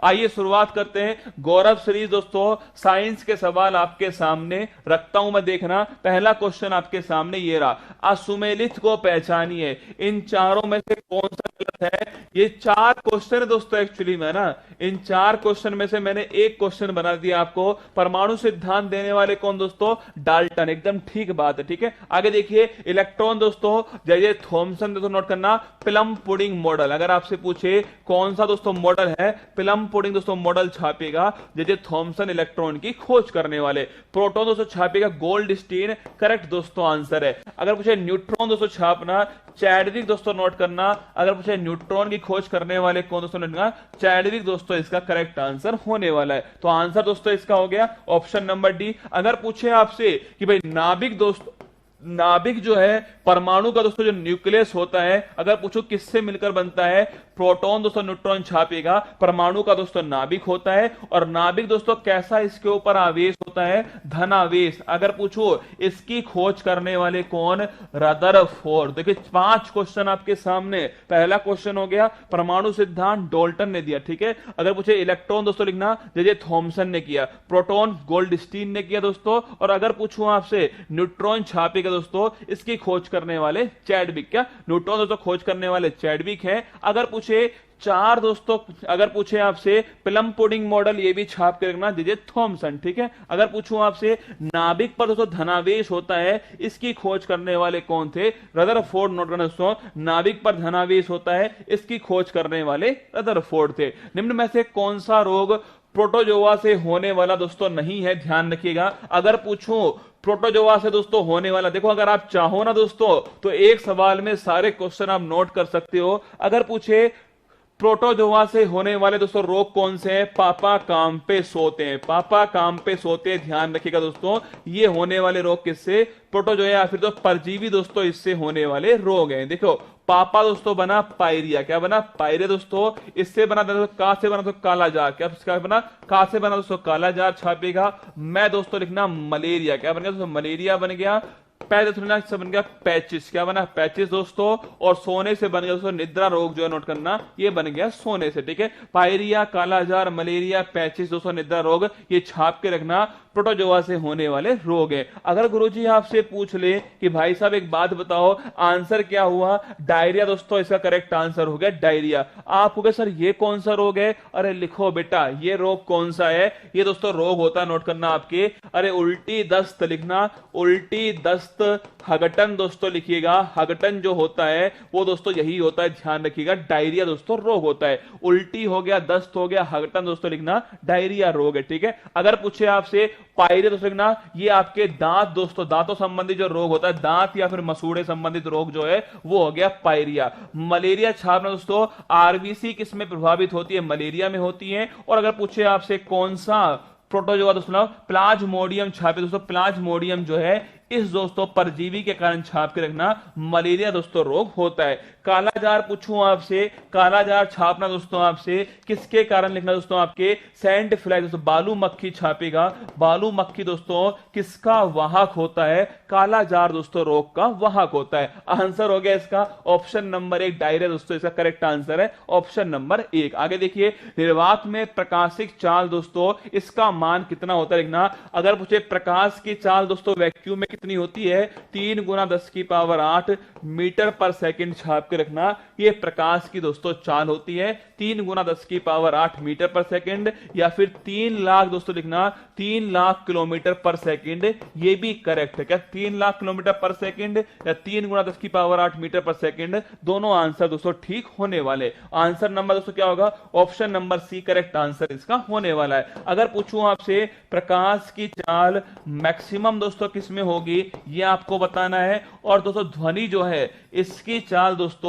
आइए शुरुआत करते हैं गौरव सीरीज दोस्तों। साइंस के सवाल आपके सामने रखता हूं मैं, देखना। पहला क्वेश्चन आपके सामने ये रहा, असुमेलित को पहचानिए। इन चारों में से कौन सा गलत है? ये चार क्वेश्चन है दोस्तों एक्चुअली में ना, इन चार क्वेश्चन में से मैंने एक क्वेश्चन बना दिया आपको। परमाणु सिद्धांत देने वाले कौन दोस्तों? डाल्टन। एकदम ठीक बात है, ठीक है। आगे देखिए, इलेक्ट्रॉन दोस्तों जे थॉमसन दोस्तों नोट करना, प्लम पुडिंग मॉडल। अगर आपसे पूछे कौन सा दोस्तों मॉडल है, प्लम पुडिंग दोस्तों मॉडल छापेगा जे थॉमसन इलेक्ट्रॉन की खोज करने वाले। प्रोटॉन दोस्तों छापेगा गोल्डस्टीन, करेक्ट दोस्तों आंसर है। अगर पूछे न्यूट्रॉन दोस्तों छापना, चैडविक दोस्तों नोट करना। अगर पूछे न्यूट्रॉन की खोज करने वाले कौन दोस्तों नोट करना, चैडविक दोस्तों इसका करेक्ट आंसर होने वाला है। तो आंसर दोस्तों इसका हो गया ऑप्शन नंबर डी। अगर पूछे आपसे कि भाई नाभिक दोस्तों, नाभिक जो है परमाणु का दोस्तों जो न्यूक्लियस होता है, अगर पूछो किससे मिलकर बनता है, प्रोटॉन दोस्तों न्यूट्रॉन छापेगा। परमाणु का दोस्तों नाभिक होता है, और नाभिक दोस्तों कैसा इसके ऊपर आवेश होता है? धनावेश। अगर पूछो इसकी खोज करने वाले कौन? रदरफोर्ड। देखिए 5 क्वेश्चन आपके सामने। पहला क्वेश्चन हो गया परमाणु सिद्धांत डाल्टन ने दिया, ठीक है। अगर पूछे इलेक्ट्रॉन दोस्तों लिखना, जे थॉमसन ने किया। प्रोटॉन गोल्डस्टीन ने किया दोस्तों। और अगर पूछूं आपसे न्यूट्रॉन छापेगा दोस्तों, इसकी खोज करने वाले चैडविक। क्या न्यूट्रॉन दोस्तों खोज करने वाले चैडविक है। अगर पूछे चार दोस्तों, अगर पूछे आपसे प्लम पुडिंग मॉडल, ये भी छाप के रखना, जे थॉमसन, ठीक है। अगर पूछूं आपसे नाभिक पर दोस्तों धनावेश होता है, इसकी खोज करने वाले कौन थे? रदरफोर्ड। नोट करना दोस्तों, नाभिक पर धनावेश होता है, इसकी खोज करने वाले रदरफोर्ड थे। निम्न में से कौन सा रोग प्रोटोजोआ से होने वाला दोस्तों नहीं है? ध्यान रखिएगा। अगर पूछूं प्रोटोजोआ से दोस्तों होने वाला, देखो अगर आप चाहो ना दोस्तों तो एक सवाल में सारे क्वेश्चन आप नोट कर सकते हो। अगर पूछे प्रोटोजोआ से होने वाले दोस्तों रोग कौन से हैं? पापा काम पे सोते हैं, पापा काम पे सोते हैं। ध्यान रखिएगा दोस्तों, ये होने वाले रोग किससे? प्रोटोजोआ या फिर तो परजीवी दोस्तों इससे होने वाले रोग हैं। देखो पापा दोस्तों बना पायरिया, क्या बना? पायरिया दोस्तों। इससे बना दोस्तों का से बना तो कालाजार, क्या बना? का से बना दोस्तों कालाजार छापेगा। मैं दोस्तों लिखना मलेरिया, क्या बन गया दोस्तों? मलेरिया बन गया। से बन गया पैचिस, क्या बना? पैचिस दोस्तों। और सोने से बन गया दोस्तों निद्रा रोग, जो है नोट करना, ये बन गया सोने से, ठीक है। पायरिया, कालाजार, मलेरिया, पैचिस दोस्तों निद्रा रोग, ये छाप के रखना, प्रोटोजोआ से होने वाले रोग है। अगर गुरुजी आपसे पूछ ले कि भाई साहब एक बात बताओ, आंसर क्या हुआ? डायरिया दोस्तों इसका करेक्ट आंसर हो गया, डायरिया। आप हो गए सर ये कौन सा रोग है? अरे लिखो बेटा ये रोग कौन सा है। ये दोस्तों रोग होता है, नोट करना आपके, अरे उल्टी दस्त लिखना, उल्टी दस्त हगटन दोस्तों लिखिएगा। हगटन जो होता है वो दोस्तों यही होता है, ध्यान रखिएगा। डायरिया दोस्तों रोग होता है, उल्टी हो गया, दस्त हो गया, हगटन दोस्तों लिखना, डायरिया रोग है, ठीक है। अगर पूछे आपसे पायरिया दोस्तों लिखना, ये आपके दांत दोस्तों, दांतों संबंधित जो रोग होता है, दांत या फिर मसूड़े संबंधित रोग जो है वो हो गया पायरिया। मलेरिया छापना दोस्तों, आरबीसी किस में प्रभावित होती है? मलेरिया में होती है। और अगर पूछे आपसे कौन सा प्रोटोजोआ दोस्तों, प्लाज्मोडियम छापे दोस्तों। प्लाज्मोडियम जो है इस दोस्तों परजीवी के कारण छाप के रखना, मलेरिया दोस्तों रोग होता है। कालाजार पूछूं आपसे, कालाजार छापना दोस्तों आपसे किसके कारण लिखना दोस्तों? आपके सैंड फ्लाई दोस्तों, बालू मक्खी छापेगा। बालू मक्खी दोस्तों किसका वाहक होता है? कालाजार दोस्तों रोग का वाहक होता है। आंसर हो गया इसका ऑप्शन नंबर 1, डायरिया दोस्तों इसका करेक्ट आंसर है ऑप्शन नंबर 1। आगे देखिए, निर्वात में प्रकाशिक चाल दोस्तों, इसका मान कितना होता है लिखना। अगर पूछे प्रकाश की चाल दोस्तों वैक्यूम में कितनी होती है? 3 × 10⁸ मीटर पर सेकंड छाप के रखना। ये प्रकाश की दोस्तों चाल होती है, 3 × 10⁸ मीटर पर सेकंड, या फिर 3 लाख दोस्तों लिखना, 3 लाख किलोमीटर पर सेकंड। ये भी करेक्ट है, क्या 3 लाख किलोमीटर पर सेकंड या 3 × 10⁸ मीटर पर सेकंड? दोनों आंसर दोस्तों ठीक होने वाले। आंसर नंबर दोस्तों क्या होगा? Option number C correct answer इसका होने वाला है। अगर पूछूं आपसे प्रकाश की चाल मैक्सिमम दोस्तों किसमें होगी, ये आपको बताना है। और दोस्तों ध्वनि जो है इसकी चाल दोस्तों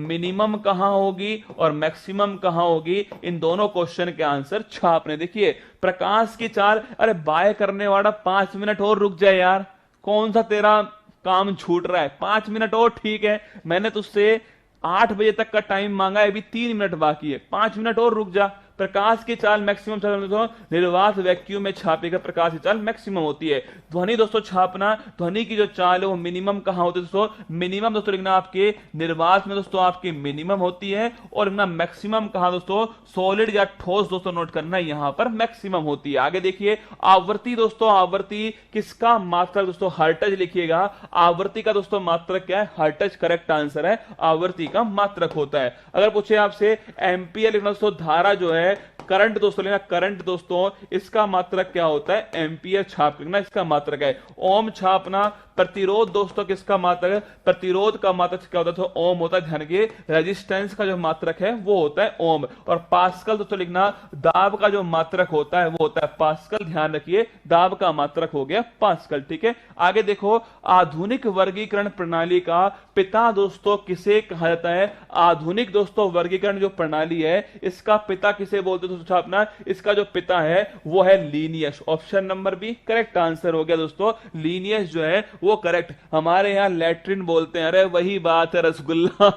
मिनिमम कहां होगी और मैक्सिमम कहां होगी, इन दोनों क्वेश्चन के आंसर छापने। देखिए प्रकाश की चाल, अरे बाय करने वाला 5 मिनट और रुक जाए यार, कौन सा तेरा काम छूट रहा है? 5 मिनट और ठीक है, मैंने तुझसे 8 बजे तक का टाइम मांगा है, अभी 3 मिनट बाकी है, 5 मिनट और रुक जा। प्रकाश की चाल मैक्सिमम दोस्तों निर्वात वैक्यूम में छापे का प्रकाश की चाल मैक्सिमम होती है। ध्वनि दोस्तों छापना, ध्वनि की जो चाल है वो मिनिमम कहां होती है दोस्तों, मिनिमम दोस्तों लिखना आपके निर्वात में दोस्तों आपकी मिनिमम होती है, और लिखना मैक्सिमम कहां दोस्तों, सॉलिड या ठोस दोस्तों नोट करना यहां पर मैक्सिमम होती है। आगे देखिए आवृत्ति दोस्तों, आवृत्ति किसका मात्रक दोस्तों, हर्ट्ज लिखिएगा। आवृत्ति का दोस्तों मात्रक क्या है, हर्ट्ज करेक्ट आंसर है, आवृत्ति का मात्रक होता है। अगर पूछे आपसे एम्पियर लिखना दोस्तों, धारा जो है, करंट दोस्तों लेना, करंट दोस्तों इसका मात्रक क्या होता है, एम्पियर छाप लिखना इसका मात्रक है। ओम छापना, प्रतिरोध दोस्तों किसका मात्रक है, प्रतिरोध का मात्रक क्या होता है तो ओम होता है। ध्यान रखिए रेजिस्टेंस का जो मात्रक है वो होता है ओम। और पास्कल दोस्तों लिखना, दाब का जो मात्रक होता है वो होता है पास्कल। ध्यान रखिए दाब का मात्रक हो गया पास्कल। ठीक है, आगे देखो आधुनिक वर्गीकरण प्रणाली का पिता दोस्तों किसे कहा जाता है। आधुनिक दोस्तों वर्गीकरण जो प्रणाली है इसका पिता किसे बोलते हैं दोस्तों, अपना इसका जो पिता है वो है Linnaeus. Option number B correct answer हो गया दोस्तों, लीनियस जो है वो करेक्ट। हमारे यहां लैट्रिन बोलते हैं, अरे वही बात है रसगुल्ला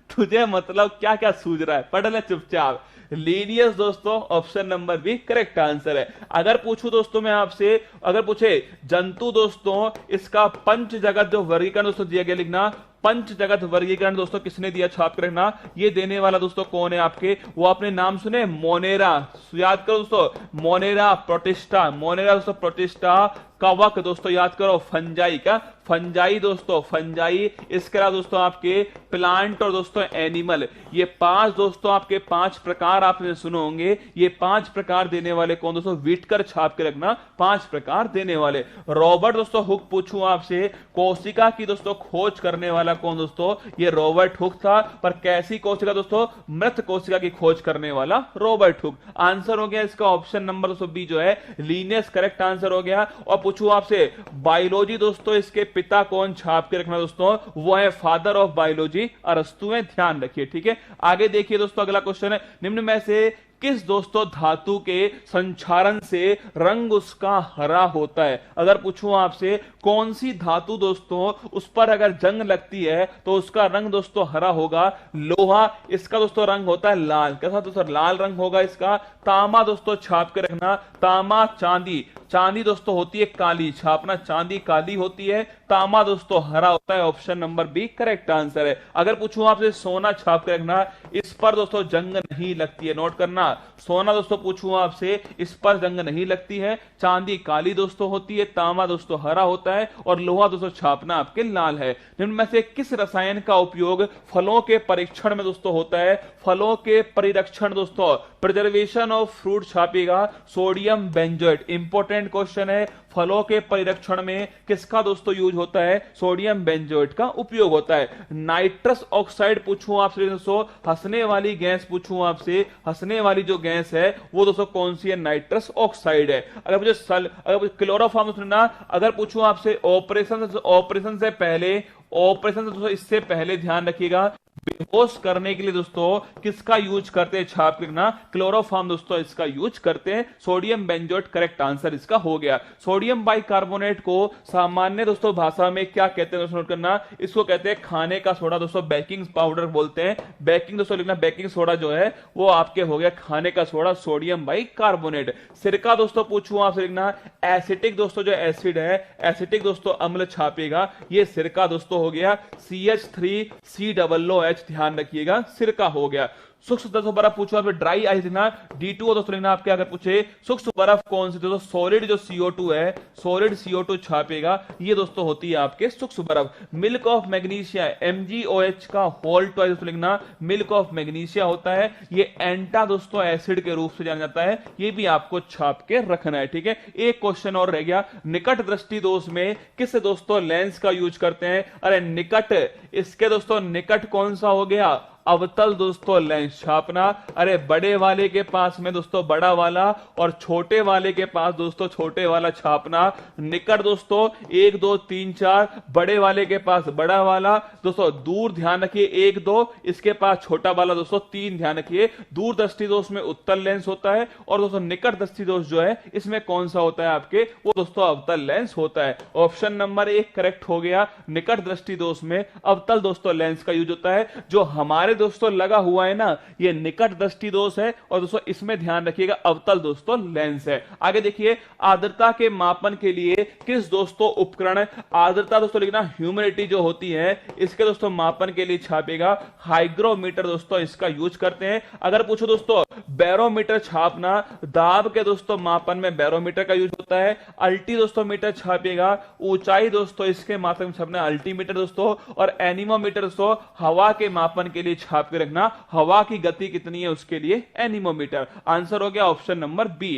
तुझे मतलब क्या क्या सूझ रहा है, पढ़ ले चुपचाप। लीनियस दोस्तों option number B correct answer है। अगर पूछूं दोस्तों मैं आपसे, अगर पूछे जंतु दोस्तों इसका पंच जगत जो वर्गीकरण दोस्तों दिया गया, लिखना पंच जगत वर्गीकरण दोस्तों किसने दिया, छाप कर रखना। ये देने वाला दोस्तों कौन है आपके, वो आपने नाम सुने मोनेरा, याद करो दोस्तों मोनेरा प्रोटिस्टा, मोनेरा दोस्तों प्रोटिस्टा। कवक दोस्तों याद करो, फंजाई का फंजाई दोस्तों, फंजाई। इसके अलावा दोस्तों आपके प्लांट और दोस्तों एनिमल, ये पांच दोस्तों आपके पांच प्रकार आपने सुने होंगे। ये पांच प्रकार देने वाले कौन दोस्तों, व्हिटकर छाप के रखना, पांच प्रकार देने वाले। रॉबर्ट दोस्तों हुक पूछूं आपसे, कोशिका की दोस्तों खोज करने वाला कौन दोस्तों, ये रॉबर्ट हुक था। पर कैसी कोशिका दोस्तों, मृत कोशिका की खोज करने वाला रॉबर्ट हुक। आंसर हो गया इसका ऑप्शन नंबर दोस्तों बी जो है लीनियस करेक्ट आंसर हो गया। और पूछूं आपसे बायोलॉजी दोस्तों इसके पिता कौन, छाप के रखना दोस्तों, वो है फादर ऑफ बायोलॉजी अरस्तु है, ध्यान रखिए। ठीक है, आगे देखिए दोस्तों अगला क्वेश्चन है, निम्न में से किस दोस्तों धातु के संक्षारण से रंग उसका हरा होता है। अगर पूछूं आपसे कौन सी धातु दोस्तों उस पर अगर जंग लगती है तो उसका रंग दोस्तों हरा होगा, लोहा, इसका दोस्तों रंग होता है लाल। कैसा दोस्तों, लाल रंग होगा इसका। तांबा दोस्तों छाप के रखना, तांबा, चांदी, चांदी दोस्तों होती है काली, छापना चांदी काली होती है, तांबा दोस्तों हरा होता है। Option number B correct answer है। अगर पूछूं आपसे सोना, छाप के रखना, इस पर दोस्तों जंग नहीं लगती है, नोट करना। सोना दोस्तों पूछूं आपसे, इस पर जंग नहीं लगती है। चांदी काली दोस्तों होती है, तांबा दोस्तों हरा होता है, और लोहा दोस्तों छापना आपके लाल है। इनमें से किस रसायन का उपयोग फलों के परीक्षण में दोस्तों होता है। फलों के परिरक्षण दोस्तों, प्रिजर्वेशन ऑफ फ्रूट छापेगा सोडियम बेंजोएट। इंपॉर्टेंट क्वेश्चन है, फलों के परिरक्षण में किसका दोस्तों यूज होता है, सोडियम बेंजोएट का उपयोग होता है। नाइट्रस ऑक्साइड पूछूं आपसे दोस्तों, हंसने वाली गैस पूछूं आपसे, हंसने वाली जो गैस है वो दोस्तों कौन सी है, नाइट्रस ऑक्साइड है। अगर मुझे क्लोरोफॉर्म सुनना, अगर पूछूं आपसे ऑपरेशन से पहले, ऑपरेशन दोस्तों इससे पहले ध्यान रखिएगा, बेहोश करने के लिए दोस्तों किसका यूज करते हैं, छाप लिखना, क्लोरोफॉर्म दोस्तों इसका यूज करते हैं। सोडियम बेंजोएट करेक्ट आंसर इसका हो गया। सोडियम बाइकार्बोनेट को सामान्य दोस्तों भाषा में क्या कहते हैं दोस्तों, नोट करना, इसको कहते हैं खाने का सोडा दोस्तों, बेकिंग पाउडर बोलते हैं। बेकिंग दोस्तों लिखना, बेकिंग सोडा जो है वो आपके हो गया खाने का सोडा, सोडियम बाइकार्बोनेट। सिरका दोस्तों पूछूं आपसे, लिखना एसिटिक दोस्तों जो एसिड है, एसिटिक दोस्तों अम्ल छापेगा, ये सिरका दोस्तों हो गया। CH3COOH ध्यान रखिएगा, सिरका हो गया। सूक्ष्म दोस्तों बर्फ पूछो आपसे, ड्राई आइस लिखना, D2 दोस्तों लिखना आपके। अगर पूछे सूक्ष्म बर्फ कौन सी दोस्तों, सॉलिड जो CO2 है, सॉलिड CO2 छापेगा, ये दोस्तों होती है आपके सूक्ष्म बर्फ। मिल्क ऑफ मैग्नीशिया, MgOH का होल ट्वाइस दोस्तों लिखना, मिल्क ऑफ मैग्नीशिया होता है। ये एंटा दोस्तों एसिड के रूप से जाना जाता है, ये भी आपको छाप के रखना है। ठीक है, एक क्वेश्चन और रह गया, निकट दृष्टि दोष में किस दोस्तों लेंस का यूज करते हैं। अरे निकट, इसके दोस्तों निकट कौन सा हो गया, अवतल दोस्तों लेंस छापना। अरे बड़े वाले के पास में दोस्तों बड़ा वाला, और छोटे वाले के पास दोस्तों छोटे वाला छापना। निकट दोस्तों 1 2 3 4, बड़े वाले के पास बड़ा वाला दोस्तों, दूर ध्यान रखिए 1 2, इसके पास छोटा वाला दोस्तों 3 ध्यान रखिए। दूर दृष्टि दोष में उत्तल लेंस होता है, और दोस्तों निकट दृष्टि दोष जो है इसमें कौन सा होता है आपके, वो दोस्तों अवतल लेंस होता है। ऑप्शन नंबर 1 करेक्ट हो गया, निकट दृष्टि दोष में अवतल दोस्तों लेंस का यूज होता है। जो हमारे किनारे दोस्तों लगा हुआ है ना, ये निकट दृष्टि दोष है, और दोस्तों इसमें ध्यान रखिएगा अवतल दोस्तों लेंस है। आगे देखिए, आर्द्रता के मापन के लिए किस दोस्तों उपकरण, आर्द्रता दोस्तों लिखना ह्यूमिडिटी जो होती है, इसके दोस्तों मापन के लिए छापेगा हाइग्रोमीटर दोस्तों इसका यूज करते हैं। अगर पूछो दोस्तों बैरोमीटर छापना, दाब के दोस्तों मापन में बैरोमीटर का यूज होता है। अल्टी दोस्तों मीटर छापेगा, ऊंचाई दोस्तों इसके मापन में छापना अल्टीमीटर दोस्तों। और एनीमोमीटर दोस्तों हवा के मापन के लिए छाप के रखना, हवा की गति कितनी है उसके लिए एनीमोमीटर। आंसर हो गया ऑप्शन नंबर बी।